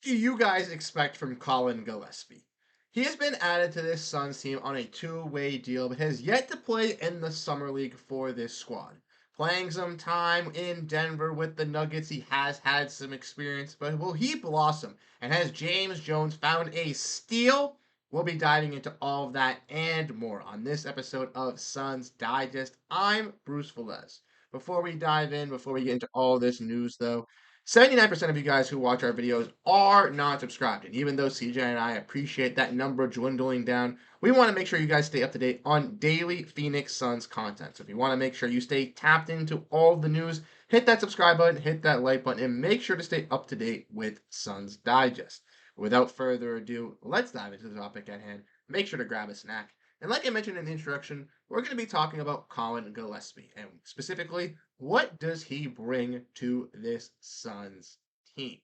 do you guys expect from Collin Gillespie? He has been added to this Suns team on a two-way deal, but has yet to play in the summer league for this squad. Playing some time in Denver with the Nuggets, he has had some experience, but will he blossom? And has James Jones found a steal? We'll be diving into all of that and more on this episode of Suns Digest. I'm Bruce Velez. Before we get into all this news, though, 79% of you guys who watch our videos are not subscribed. And even though CJ and I appreciate that number dwindling down, we want to make sure you guys stay up to date on daily Phoenix Suns content. So if you want to make sure you stay tapped into all the news, hit that subscribe button, hit that like button, and make sure to stay up to date with Suns Digest. Without further ado, let's dive into the topic at hand. Make sure to grab a snack. And like I mentioned in the introduction, we're going to be talking about Collin Gillespie, and specifically, what does he bring to this Suns team?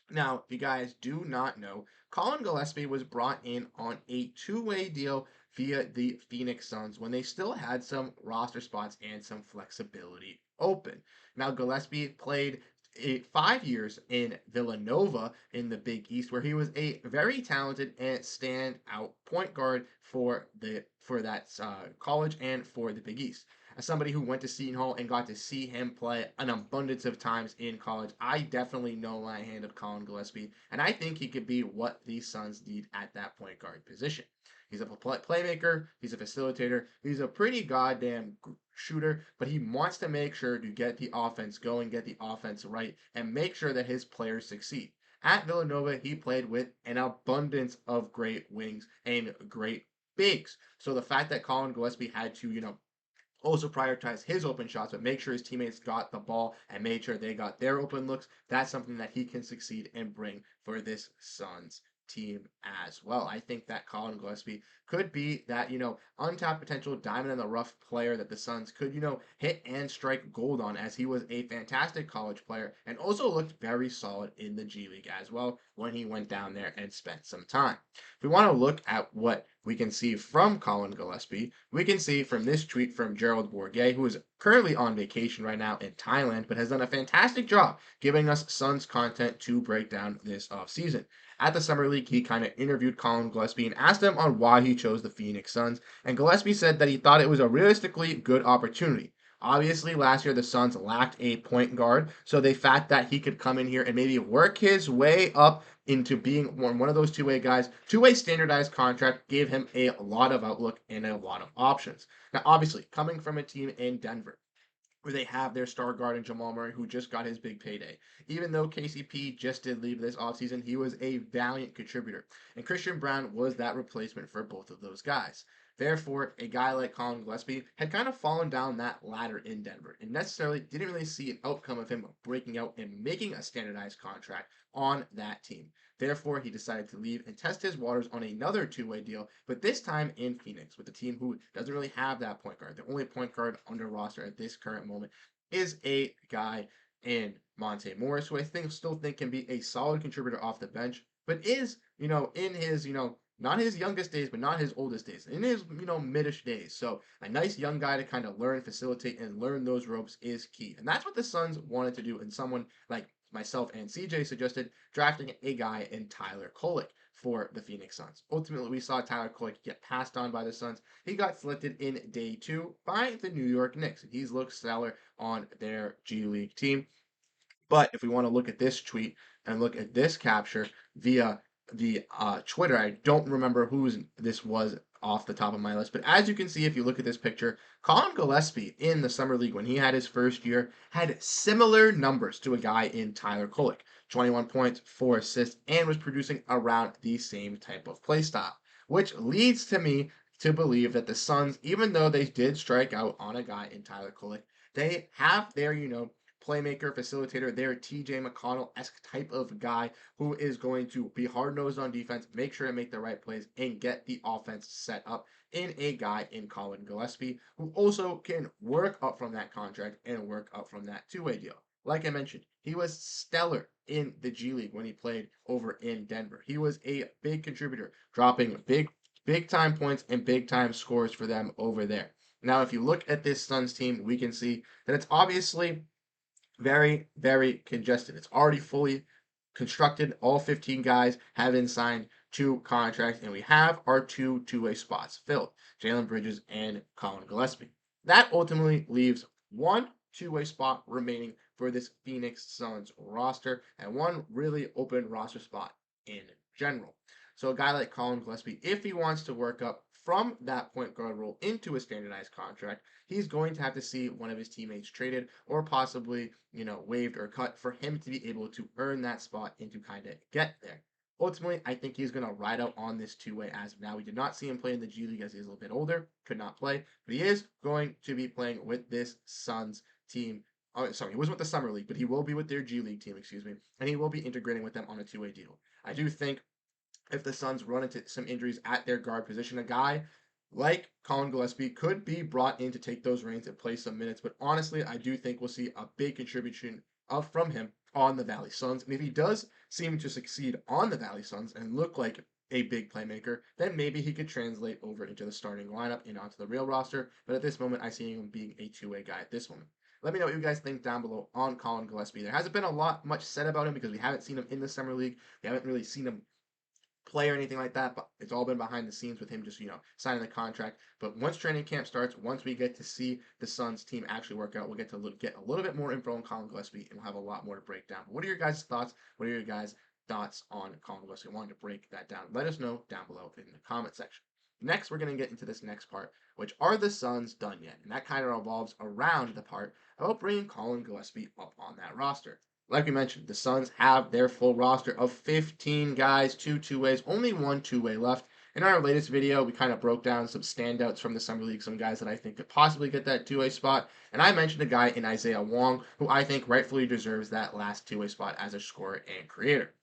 Now, if you guys do not know, Collin Gillespie was brought in on a two-way deal via the Phoenix Suns when they still had some roster spots and some flexibility open. Now, Gillespie played 5 years in Villanova in the Big East, where he was a very talented and standout point guard for that college and for the Big East. As somebody who went to Seton Hall and got to see him play an abundance of times in college, I definitely know my hand of Collin Gillespie, and I think he could be what the Suns need at that point guard position. He's a playmaker, he's a facilitator, he's a pretty goddamn shooter, but he wants to make sure to get the offense going, get the offense right, and make sure that his players succeed. At Villanova, he played with an abundance of great wings and great bigs. So the fact that Collin Gillespie had to, also prioritize his open shots, but make sure his teammates got the ball and made sure they got their open looks. That's something that he can succeed and bring for this Suns team as well. I think that Collin Gillespie could be that, untapped potential diamond in the rough player that the Suns could, hit and strike gold on, as he was a fantastic college player and also looked very solid in the G League as well when he went down there and spent some time. If we want to look at what we can see from Collin Gillespie, we can see from this tweet from Gerald Bourguet, who is currently on vacation right now in Thailand, but has done a fantastic job giving us Suns content to break down this offseason. At the Summer League, he kind of interviewed Collin Gillespie and asked him on why he chose the Phoenix Suns, and Gillespie said that he thought it was a realistically good opportunity. Obviously, last year the Suns lacked a point guard, so the fact that he could come in here and maybe work his way up into being one of those two-way guys, two-way standardized contract gave him a lot of outlook and a lot of options. Now, obviously, coming from a team in Denver, where they have their star guard in Jamal Murray, who just got his big payday. Even though KCP just did leave this offseason, he was a valiant contributor. And Christian Brown was that replacement for both of those guys. Therefore, a guy like Collin Gillespie had kind of fallen down that ladder in Denver and necessarily didn't really see an outcome of him breaking out and making a standardized contract on that team. Therefore, he decided to leave and test his waters on another two-way deal, but this time in Phoenix with a team who doesn't really have that point guard. The only point guard under roster at this current moment is a guy in Monte Morris, who I still think can be a solid contributor off the bench, but is, in his, not his youngest days, but not his oldest days, in his, midish days. So a nice young guy to kind of learn, facilitate, and learn those ropes is key. And that's what the Suns wanted to do, and someone like myself and CJ suggested drafting a guy in Tyler Kolek for the Phoenix Suns. Ultimately, we saw Tyler Kolek get passed on by the Suns. He got selected in day 2 by the New York Knicks. He's looked stellar on their G League team. But if we want to look at this tweet and look at this capture via the Twitter, I don't remember whose this was off the top of my list. But as you can see, if you look at this picture, Collin Gillespie in the Summer League when he had his first year had similar numbers to a guy in Tyler Kolek. 21 points, 4 assists, and was producing around the same type of play style. Which leads to me to believe that the Suns, even though they did strike out on a guy in Tyler Kolek, they have their, playmaker, facilitator, their TJ McConnell-esque type of guy who is going to be hard-nosed on defense, make sure to make the right plays, and get the offense set up in a guy in Collin Gillespie, who also can work up from that contract and work up from that two-way deal. Like I mentioned, he was stellar in the G League when he played over in Denver. He was a big contributor, dropping big time points and big time scores for them over there. Now, if you look at this Suns team, we can see that it's obviously very, very congested. It's already fully constructed. All 15 guys have been signed to contracts, and we have our two-way spots filled: Jalen Bridges and Collin Gillespie. That ultimately leaves one two-way spot remaining for this Phoenix Suns roster, and one really open roster spot in general. So a guy like Collin Gillespie, if he wants to work up from that point guard role into a standardized contract, he's going to have to see one of his teammates traded or possibly, waived or cut for him to be able to earn that spot and to kind of get there. Ultimately, I think he's going to ride out on this two-way as of now. We did not see him play in the G League as he's a little bit older, could not play, but he is going to be playing with this Suns team. Oh, sorry, he wasn't with the Summer League, but he will be with their G League team, excuse me, and he will be integrating with them on a two-way deal. I do think if the Suns run into some injuries at their guard position, a guy like Collin Gillespie could be brought in to take those reins and play some minutes. But honestly, I do think we'll see a big contribution from him on the Valley Suns. And if he does seem to succeed on the Valley Suns and look like a big playmaker, then maybe he could translate over into the starting lineup and onto the real roster. But at this moment, I see him being a two-way guy at this moment. Let me know what you guys think down below on Collin Gillespie. There hasn't been a lot much said about him because we haven't seen him in the Summer League. We haven't really seen him play or anything like that, but it's all been behind the scenes with him just, signing the contract. But once training camp starts, once we get to see the Suns team actually work out, we'll get to get a little bit more info on Collin Gillespie, and we'll have a lot more to break down. But what are your guys' thoughts? What are your guys' thoughts on Collin Gillespie? I wanted to break that down. Let us know down below in the comment section. Next, we're going to get into this next part, which are the Suns done yet? And that kind of revolves around the part about bringing Collin Gillespie up on that roster. Like we mentioned, the Suns have their full roster of 15 guys, two-ways, only one two-way left. In our latest video, we kind of broke down some standouts from the Summer League, some guys that I think could possibly get that two-way spot. And I mentioned a guy in Isaiah Wong, who I think rightfully deserves that last two-way spot as a scorer and creator.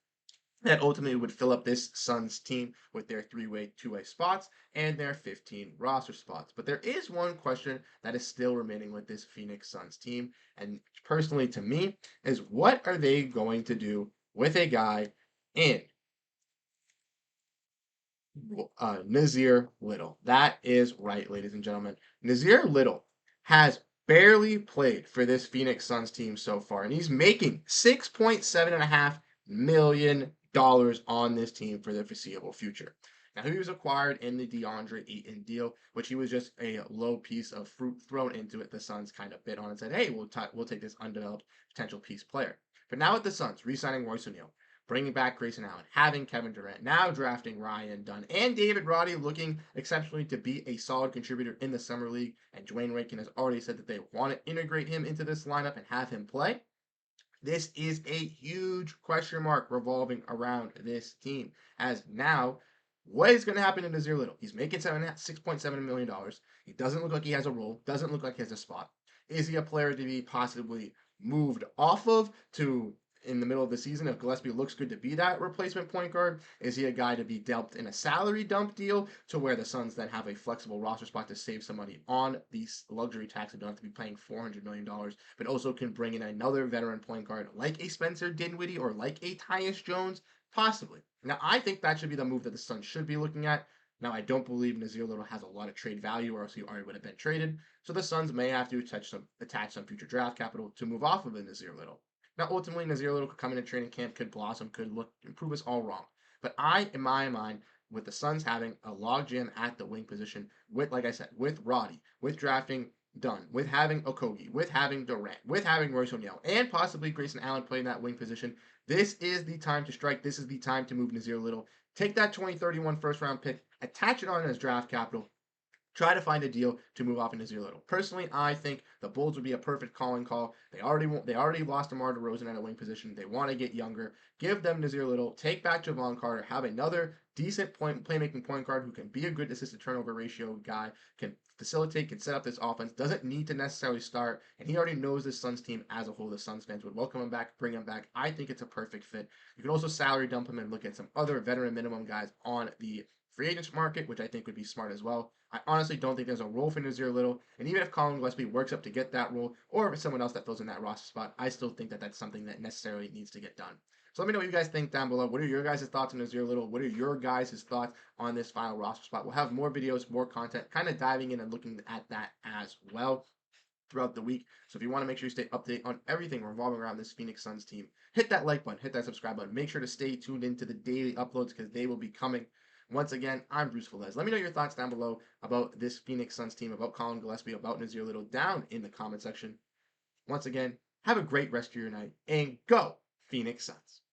That ultimately would fill up this Suns team with their three-way, two-way spots and their 15 roster spots. But there is one question that is still remaining with this Phoenix Suns team, and personally to me, is what are they going to do with a guy in Nazir Little? That is right, ladies and gentlemen. Nazir Little has barely played for this Phoenix Suns team so far, and he's making $6.75 million on this team for the foreseeable future. Now, he was acquired in the DeAndre Ayton deal, which he was just a low piece of fruit thrown into it. The Suns kind of bid on and said, "Hey, we'll take this undeveloped potential piece player." But now with the Suns re-signing Royce O'Neal, bringing back Grayson Allen, having Kevin Durant, now drafting Ryan Dunn, and David Roddy looking exceptionally to be a solid contributor in the Summer League, and Dwayne Rankin has already said that they want to integrate him into this lineup and have him play. This is a huge question mark revolving around this team. As now, what is going to happen to Nazir Little? He's making $6.7 million. He doesn't look like he has a role, doesn't look like he has a spot. Is he a player to be possibly moved off of to in the middle of the season if Gillespie looks good to be that replacement point guard? Is he a guy to be dealt in a salary dump deal to where the Suns then have a flexible roster spot to save some money on the luxury tax and don't have to be paying $400 million, but also can bring in another veteran point guard like a Spencer Dinwiddie or like a Tyus Jones? Possibly. Now, I think that should be the move that the Suns should be looking at. Now, I don't believe Nazir Little has a lot of trade value, or else he already would have been traded. So the Suns may have to attach some future draft capital to move off of a Nazir Little. Now, ultimately, Nazir Little could come in a training camp, could blossom, could improve us all wrong. But in my mind, with the Suns having a logjam at the wing position, with, like I said, with Roddy, with drafting Dunn, with having Okogie, with having Durant, with having Royce O'Neal, and possibly Grayson Allen playing that wing position, this is the time to strike. This is the time to move Nazir Little. Take that 2031 first round pick, attach it on as draft capital, try to find a deal to move off into Nazir Little. Personally, I think the Bulls would be a perfect calling call. They already lost DeMar DeRozan at a wing position. They want to get younger. Give them Nazir Little. Take back Javon Carter. Have another decent playmaking point guard who can be a good assist to turnover ratio guy. Can facilitate. Can set up this offense. Doesn't need to necessarily start. And he already knows this Suns team as a whole. The Suns fans would welcome him back, bring him back. I think it's a perfect fit. You can also salary dump him and look at some other veteran minimum guys on the free agents market, which I think would be smart as well. I honestly don't think there's a role for Nazir Little, and even if Collin Gillespie works up to get that role, or if it's someone else that fills in that roster spot, I still think that that's something that necessarily needs to get done. So let me know what you guys think down below. What are your guys' thoughts on Nazir Little? What are your guys' thoughts on this final roster spot? We'll have more videos, more content, kind of diving in and looking at that as well. throughout the week. So if you want to make sure you stay updated on everything revolving around this Phoenix Suns team, hit that like button, hit that subscribe button. Make sure to stay tuned into the daily uploads because they will be coming. Once again, I'm Bruce Veliz. Let me know your thoughts down below about this Phoenix Suns team, about Collin Gillespie, about Nazir Little down in the comment section. Once again, have a great rest of your night and go Phoenix Suns.